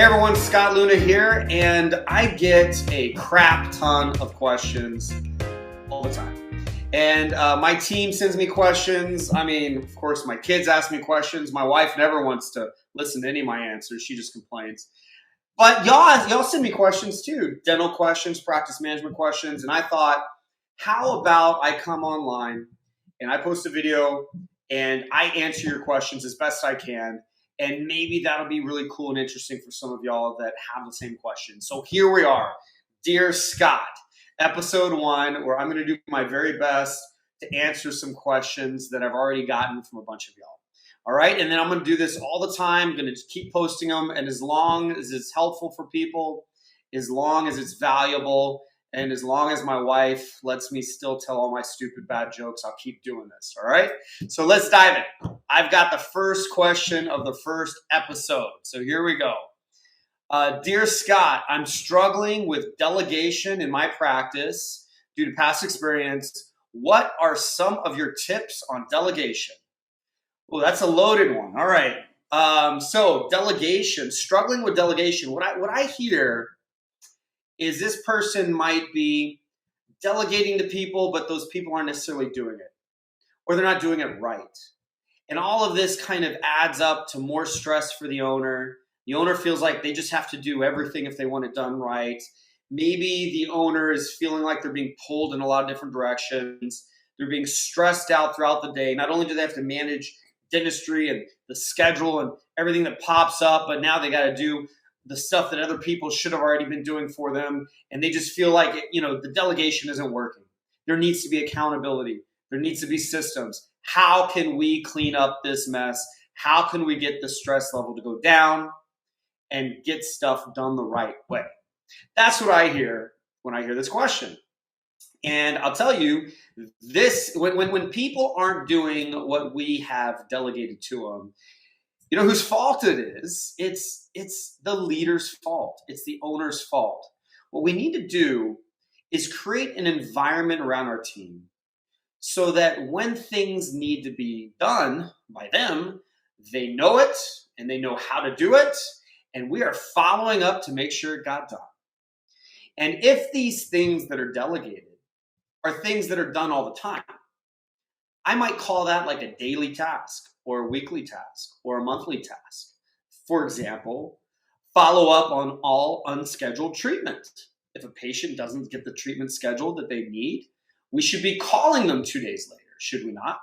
Hey everyone, Scott Leune here, and I get a crap ton of questions all the time. And my team sends me questions. I mean, of course, my kids ask me questions. My wife never wants to listen to any of my answers. She just complains. But y'all send me questions too. Dental questions, practice management questions. And I thought, how about I come online and I post a video and I answer your questions as best I can. And maybe that'll be really cool and interesting for some of y'all that have the same question. So here we are, Dear Scott, episode 1, where I'm going to do my very best to answer some questions that I've already gotten from a bunch of y'all. All right, and then I'm going to do this all the time. I'm going to keep posting them, and as long as it's helpful for people, as long as it's valuable, and as long as my wife lets me still tell all my stupid bad jokes, I'll keep doing this, all right? So let's dive in. I've got the first question of the first episode. So here we go. Dear Scott, I'm struggling with delegation in my practice due to past experience. What are some of your tips on delegation? Well, that's a loaded one. All right. So delegation, struggling with delegation. What I hear is this person might be delegating to people, but those people aren't necessarily doing it, or they're not doing it right. And all of this kind of adds up to more stress for the owner. The owner feels like they just have to do everything if they want it done right. Maybe the owner is feeling like they're being pulled in a lot of different directions. They're being stressed out throughout the day. Not only do they have to manage dentistry and the schedule and everything that pops up, but now they got to do the stuff that other people should have already been doing for them. And they just feel like, the delegation isn't working. There needs to be accountability. There needs to be systems. How can we clean up this mess? How can we get the stress level to go down and get stuff done the right way? That's what I hear when I hear this question. And I'll tell you, this when people aren't doing what we have delegated to them, you know whose fault it is? It's the leader's fault. It's the owner's fault. What we need to do is create an environment around our team so that when things need to be done by them, they know it and they know how to do it, and we are following up to make sure it got done. And if these things that are delegated are things that are done all the time, I might call that like a daily task or a weekly task or a monthly task. For example, follow up on all unscheduled treatment. If a patient doesn't get the treatment scheduled that they need, we should be calling them 2 days later, should we not?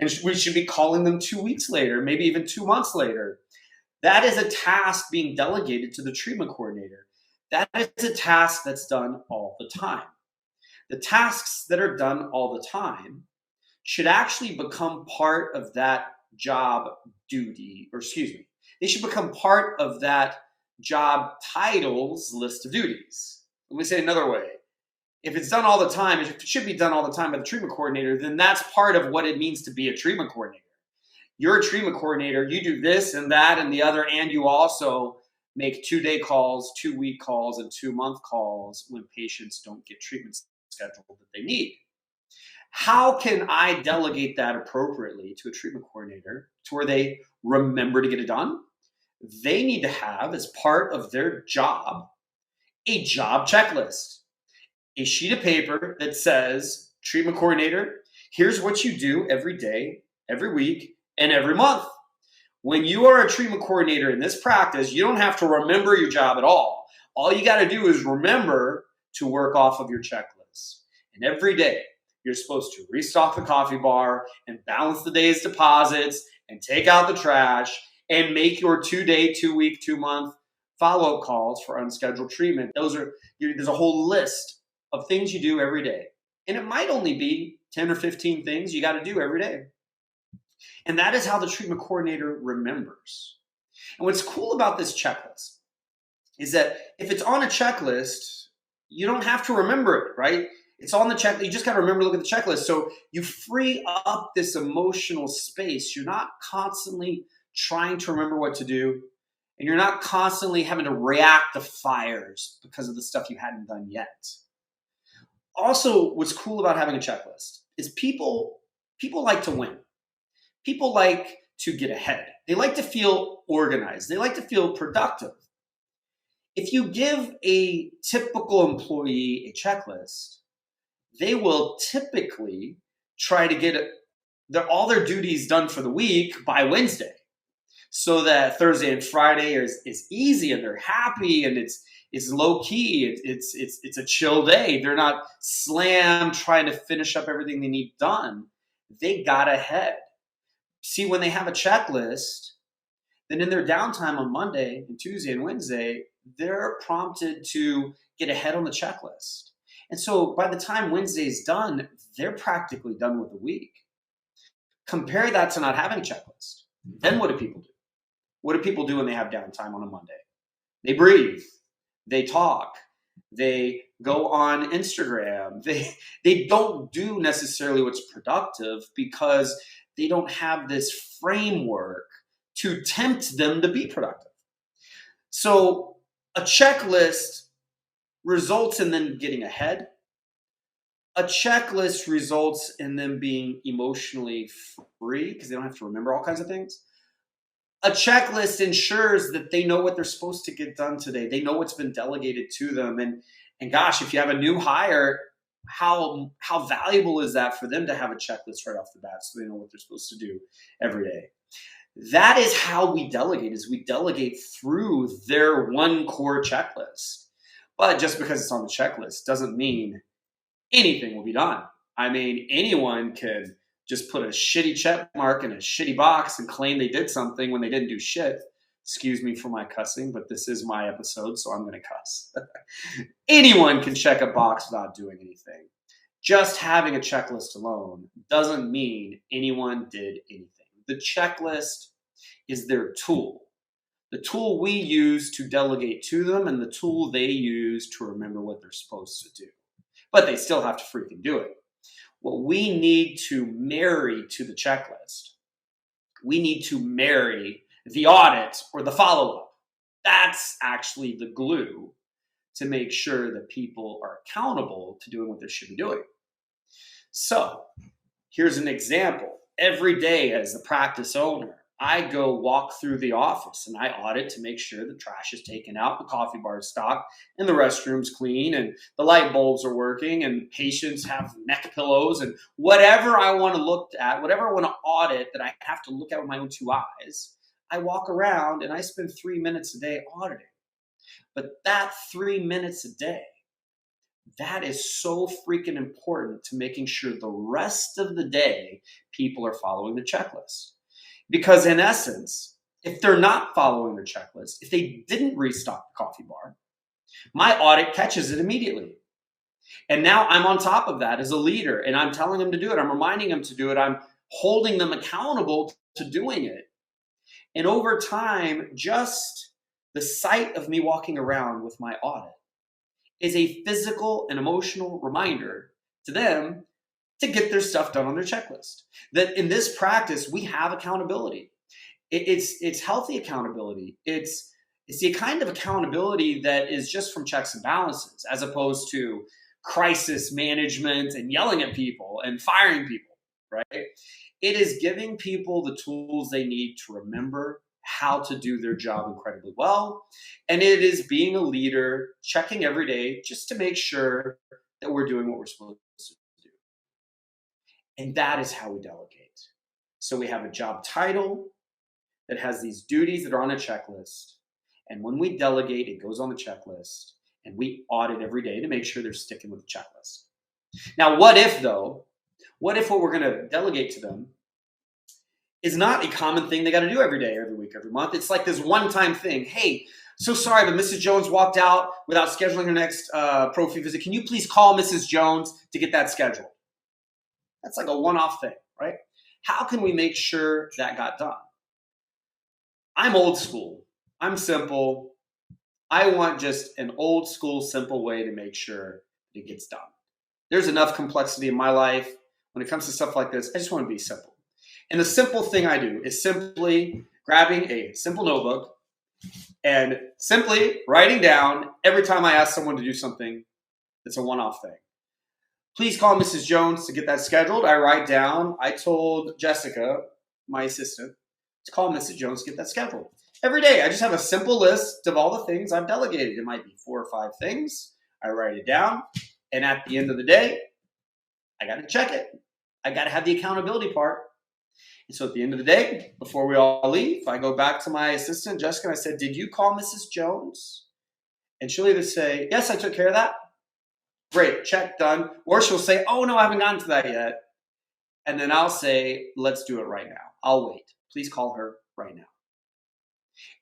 And we should be calling them 2 weeks later, maybe even 2 months later. That is a task being delegated to the treatment coordinator. That is a task that's done all the time. The tasks that are done all the time should actually become part of that job duty, they should become part of that job title's list of duties. Let me say it another way. If it's done all the time, if it should be done all the time by the treatment coordinator, then that's part of what it means to be a treatment coordinator. You're a treatment coordinator, you do this and that and the other, and you also make 2-day calls, 2-week calls, and 2-month calls when patients don't get treatment scheduled that they need. How can I delegate that appropriately to a treatment coordinator to where they remember to get it done? They need to have, as part of their job, a job checklist, a sheet of paper that says, treatment coordinator, here's what you do every day, every week, and every month. When you are a treatment coordinator in this practice, you don't have to remember your job at all. All you got to do is remember to work off of your checklist. And every day, you're supposed to restock the coffee bar and balance the day's deposits and take out the trash and make your 2-day, 2-week, 2-month follow-up calls for unscheduled treatment. There's a whole list of things you do every day. And it might only be 10 or 15 things you got to do every day. And that is how the treatment coordinator remembers. And what's cool about this checklist is that if it's on a checklist, you don't have to remember it, right? It's on the checklist. You just got to remember to look at the checklist. So you free up this emotional space. You're not constantly trying to remember what to do, and you're not constantly having to react to fires because of the stuff you hadn't done yet. Also, what's cool about having a checklist is people like to win. People like to get ahead. They like to feel organized. They like to feel productive. If you give a typical employee a checklist, they will typically try to get all their duties done for the week by Wednesday, so that Thursday and Friday is easy and they're happy and it's low key. It's a chill day. They're not slammed trying to finish up everything they need done. They got ahead. See, when they have a checklist, then in their downtime on Monday and Tuesday and Wednesday, they're prompted to get ahead on the checklist. And so by the time Wednesday's done, they're practically done with the week. Compare that to not having a checklist. Then what do people do? What do people do when they have downtime on a Monday? They breathe, they talk, they go on Instagram. They don't do necessarily what's productive because they don't have this framework to tempt them to be productive. So a checklist results in them getting ahead. A checklist results in them being emotionally free because they don't have to remember all kinds of things. A checklist ensures that they know what they're supposed to get done today. They know what's been delegated to them. And gosh, if you have a new hire, how valuable is that for them to have a checklist right off the bat so they know what they're supposed to do every day? That is how we delegate, is we delegate through their one core checklist. But just because it's on the checklist doesn't mean anything will be done. I mean, anyone can just put a shitty check mark in a shitty box and claim they did something when they didn't do shit. Excuse me for my cussing, but this is my episode, so I'm going to cuss. Anyone can check a box without doing anything. Just having a checklist alone doesn't mean anyone did anything. The checklist is their tool. The tool we use to delegate to them and the tool they use to remember what they're supposed to do. But they still have to freaking do it. What we need to marry to the checklist, we need to marry the audit or the follow-up. That's actually the glue to make sure that people are accountable to doing what they should be doing. So here's an example. Every day as the practice owner, I go walk through the office and I audit to make sure the trash is taken out, the coffee bar is stocked, and the restroom's clean, and the light bulbs are working, and patients have neck pillows, and whatever I want to look at, whatever I want to audit that I have to look at with my own two eyes, I walk around and I spend 3 minutes a day auditing. But that 3 minutes a day, that is so freaking important to making sure the rest of the day people are following the checklist. Because in essence, if they're not following the checklist, if they didn't restock the coffee bar, my audit catches it immediately. And now I'm on top of that as a leader, and I'm telling them to do it. I'm reminding them to do it. I'm holding them accountable to doing it. And over time, just the sight of me walking around with my audit is a physical and emotional reminder to them to get their stuff done on their checklist. That in this practice, we have accountability. It's healthy accountability. It's the kind of accountability that is just from checks and balances, as opposed to crisis management and yelling at people and firing people, right? It is giving people the tools they need to remember how to do their job incredibly well. And it is being a leader, checking every day just to make sure that we're doing what we're supposed to do. And that is how we delegate. So we have a job title that has these duties that are on a checklist. And when we delegate, it goes on the checklist. And we audit every day to make sure they're sticking with the checklist. Now, what if what we're going to delegate to them is not a common thing they got to do every day, every week, every month? It's like this one-time thing. Hey, so sorry, but Mrs. Jones walked out without scheduling her next prophy visit. Can you please call Mrs. Jones to get that scheduled? That's like a one-off thing, right? How can we make sure that got done? I'm old school. I'm simple. I want just an old school, simple way to make sure it gets done. There's enough complexity in my life. When it comes to stuff like this, I just want to be simple. And the simple thing I do is simply grabbing a simple notebook and simply writing down every time I ask someone to do something that's a one-off thing. Please call Mrs. Jones to get that scheduled. I write down, I told Jessica, my assistant, to call Mrs. Jones, get that scheduled. Every day, I just have a simple list of all the things I've delegated. It might be 4 or 5 things. I write it down. And at the end of the day, I got to check it. I got to have the accountability part. And so at the end of the day, before we all leave, I go back to my assistant, Jessica, and I said, did you call Mrs. Jones? And she'll either say, yes, I took care of that. Great, check, done. Or she'll say, oh, no, I haven't gotten to that yet. And then I'll say, let's do it right now. I'll wait. Please call her right now.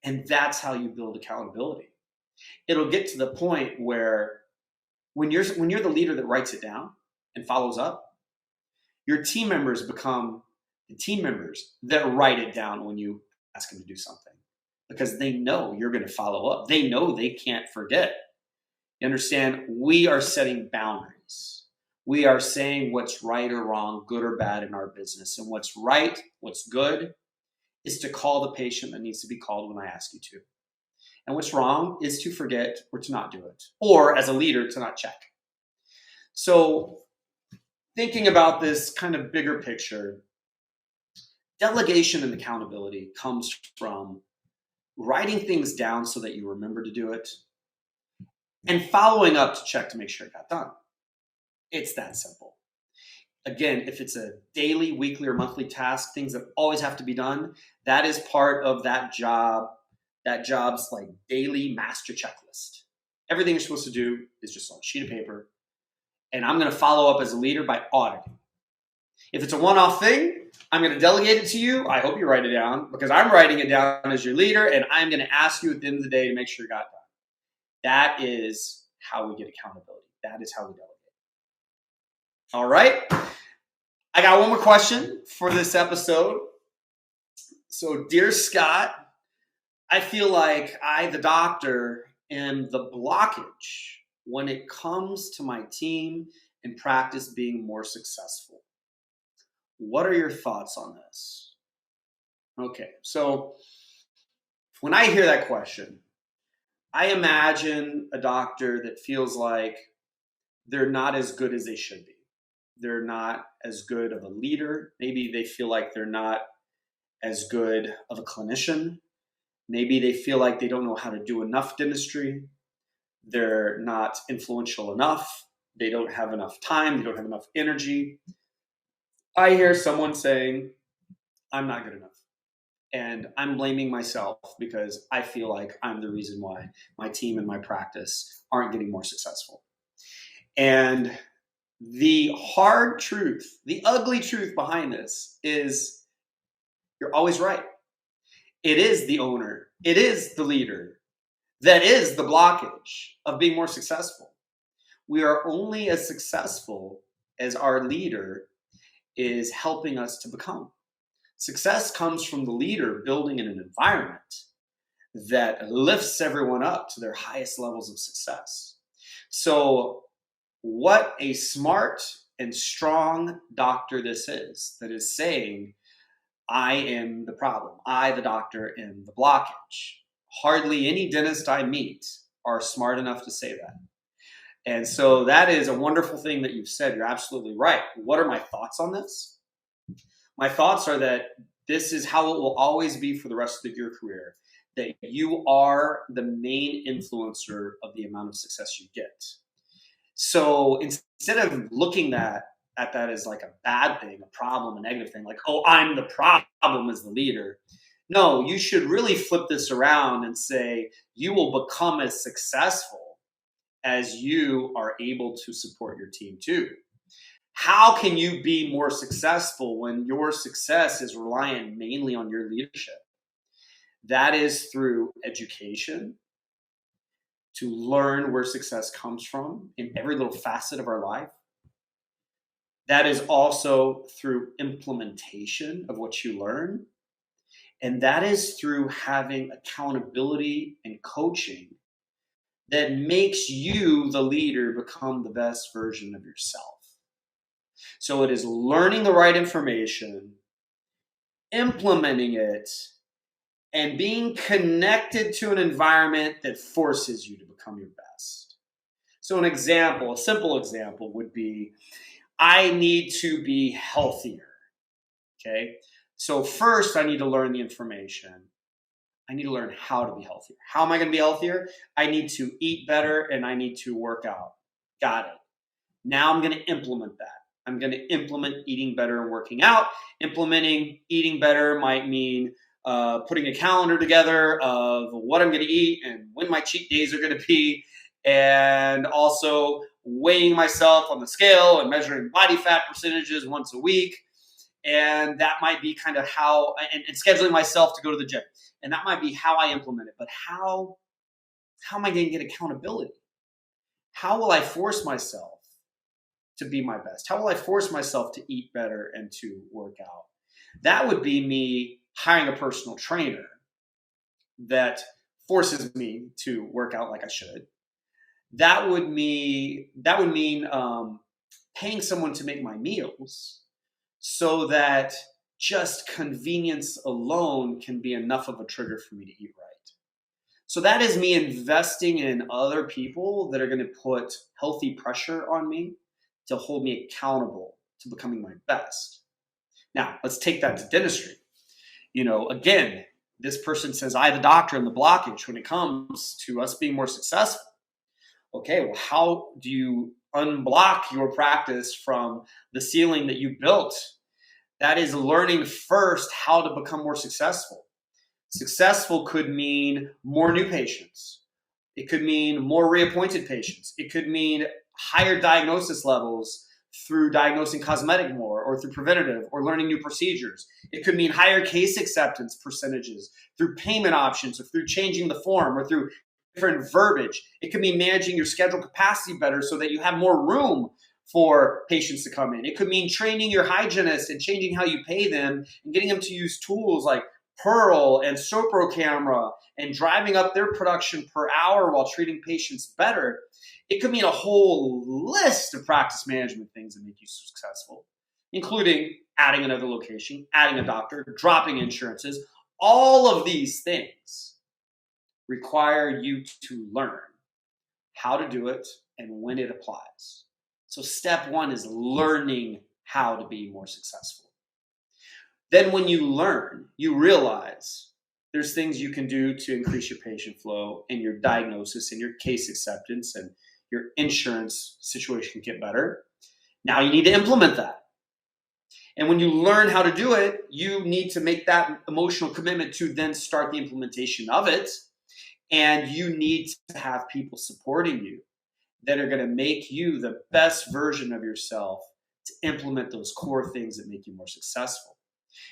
And that's how you build accountability. It'll get to the point where when you're the leader that writes it down and follows up, your team members become the team members that write it down when you ask them to do something, because they know you're going to follow up. They know they can't forget. You understand? We are setting boundaries. We are saying what's right or wrong, good or bad in our business. And what's right, what's good, is to call the patient that needs to be called when I ask you to. And what's wrong is to forget or to not do it. Or as a leader, to not check. So thinking about this kind of bigger picture, delegation and accountability comes from writing things down so that you remember to do it and following up to check to make sure it got done. It's that simple. Again, if it's a daily, weekly, or monthly task, things that always have to be done, that is part of that job's like daily master checklist. Everything you're supposed to do is just on a sheet of paper. And I'm going to follow up as a leader by auditing. If it's a one-off thing, I'm going to delegate it to you. I hope you write it down, because I'm writing it down as your leader, and I'm going to ask you at the end of the day to make sure it got done. That is how we get accountability. That is how we delegate. All right. I got one more question for this episode. So, dear Scott, I feel like I, the doctor, am the blockage when it comes to my team and practice being more successful. What are your thoughts on this? Okay, so when I hear that question, I imagine a doctor that feels like they're not as good as they should be. They're not as good of a leader. Maybe they feel like they're not as good of a clinician. Maybe they feel like they don't know how to do enough dentistry. They're not influential enough. They don't have enough time. They don't have enough energy. I hear someone saying, I'm not good enough. And I'm blaming myself because I feel like I'm the reason why my team and my practice aren't getting more successful. And the hard truth, the ugly truth behind this is you're always right. It is the owner. It is the leader. That is the blockage of being more successful. We are only as successful as our leader is helping us to become. Success comes from the leader building in an environment that lifts everyone up to their highest levels of success. So what a smart and strong doctor this is that is saying, I am the problem. I, the doctor, am the blockage. Hardly any dentist I meet are smart enough to say that. And so that is a wonderful thing that you've said. You're absolutely right. What are my thoughts on this? My thoughts are that this is how it will always be for the rest of your career, that you are the main influencer of the amount of success you get. So instead of looking at that as like a bad thing, a problem, a negative thing, like, oh, I'm the problem as the leader. No, you should really flip this around and say, you will become as successful as you are able to support your team too. How can you be more successful when your success is reliant mainly on your leadership? That is through education, to learn where success comes from in every little facet of our life. That is also through implementation of what you learn. And that is through having accountability and coaching that makes you, the leader, become the best version of yourself. So it is learning the right information, implementing it, and being connected to an environment that forces you to become your best. So an example, a simple example would be, I need to be healthier, okay? So first, I need to learn the information. I need to learn how to be healthier. How am I going to be healthier? I need to eat better and I need to work out. Got it. Now I'm going to implement that. I'm going to implement eating better and working out. Implementing eating better might mean putting a calendar together of what I'm going to eat and when my cheat days are going to be, and also weighing myself on the scale and measuring body fat percentages once a week. And that might be kind of how, and scheduling myself to go to the gym. And that might be how I implement it. But how am I going to get accountability? How will I force myself to be my best? How will I force myself to eat better and to work out? That would be me hiring a personal trainer that forces me to work out like I should. That would mean paying someone to make my meals, so that just convenience alone can be enough of a trigger for me to eat right. So that is me investing in other people that are going to put healthy pressure on me to hold me accountable to becoming my best. Now, let's take that to dentistry. Again, this person says, I, the doctor, am the blockage when it comes to us being more successful. Okay, well, how do you unblock your practice from the ceiling that you built? That is learning first how to become more successful. Successful could mean more new patients. It could mean more reappointed patients. It could mean higher diagnosis levels through diagnosing cosmetic more, or through preventative, or learning new procedures. It could mean higher case acceptance percentages through payment options, or through changing the form, or through different verbiage. It could mean managing your schedule capacity better so that you have more room for patients to come in. It could mean training your hygienist and changing how you pay them and getting them to use tools like Pearl and Sopro camera and driving up their production per hour while treating patients better. It could mean a whole list of practice management things that make you successful, including adding another location, adding a doctor, dropping insurances. All of these things require you to learn how to do it and when it applies. So step one is learning how to be more successful. Then when you learn, you realize there's things you can do to increase your patient flow and your diagnosis and your case acceptance, and your insurance situation can get better. Now you need to implement that. And when you learn how to do it, you need to make that emotional commitment to then start the implementation of it. And you need to have people supporting you that are going to make you the best version of yourself to implement those core things that make you more successful.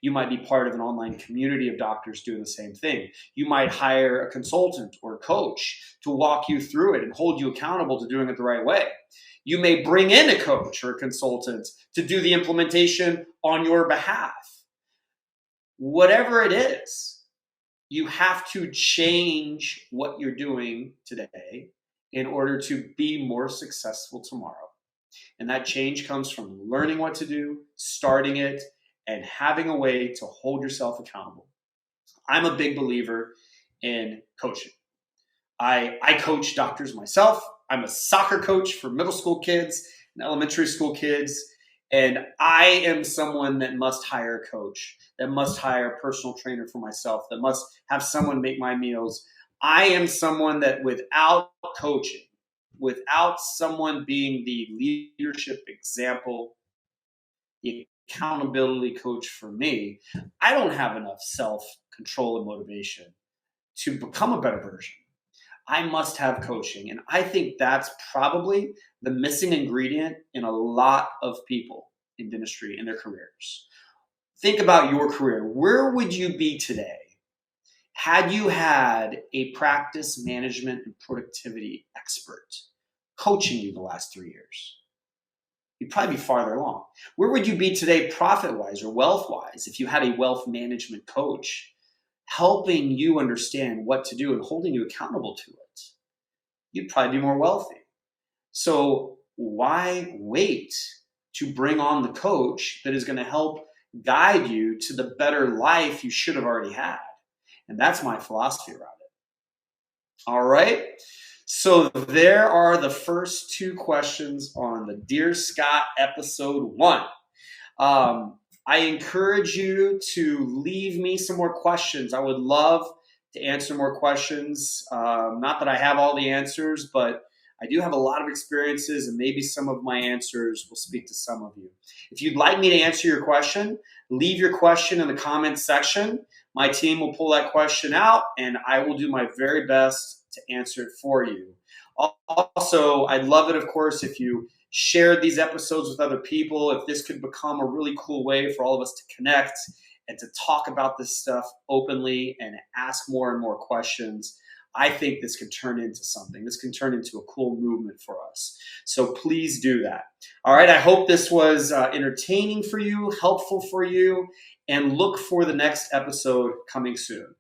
You might be part of an online community of doctors doing the same thing. You might hire a consultant or a coach to walk you through it and hold you accountable to doing it the right way. You may bring in a coach or a consultant to do the implementation on your behalf. Whatever it is, you have to change what you're doing today in order to be more successful tomorrow. And that change comes from learning what to do, starting it, and having a way to hold yourself accountable. I'm a big believer in coaching. I coach doctors myself. I'm a soccer coach for middle school kids and elementary school kids. And I am someone that must hire a coach, that must hire a personal trainer for myself, that must have someone make my meals. I am someone that without coaching, without someone being the leadership example, the accountability coach for me, I don't have enough self-control and motivation to become a better version. I must have coaching. And I think that's probably the missing ingredient in a lot of people in dentistry in their careers. Think about your career. Where would you be today had you had a practice management and productivity expert coaching you the last 3 years? You'd probably be farther along. Where would you be today profit-wise or wealth-wise if you had a wealth management coach helping you understand what to do and holding you accountable to it? You'd probably be more wealthy. So why wait to bring on the coach that is going to help guide you to the better life you should have already had? And that's my philosophy around it. All right. So there are the first 2 questions on the Dear Scott episode 1. I encourage you to leave me some more questions. I would love to answer more questions. Not that I have all the answers, but I do have a lot of experiences, and maybe some of my answers will speak to some of you. If you'd like me to answer your question, leave your question in the comments section. My team will pull that question out, and I will do my very best to answer it for you. Also, I'd love it, of course, if you shared these episodes with other people, if this could become a really cool way for all of us to connect and to talk about this stuff openly and ask more and more questions. I think this could turn into something. This can turn into a cool movement for us. So please do that. All right, I hope this was entertaining for you, helpful for you, and look for the next episode coming soon.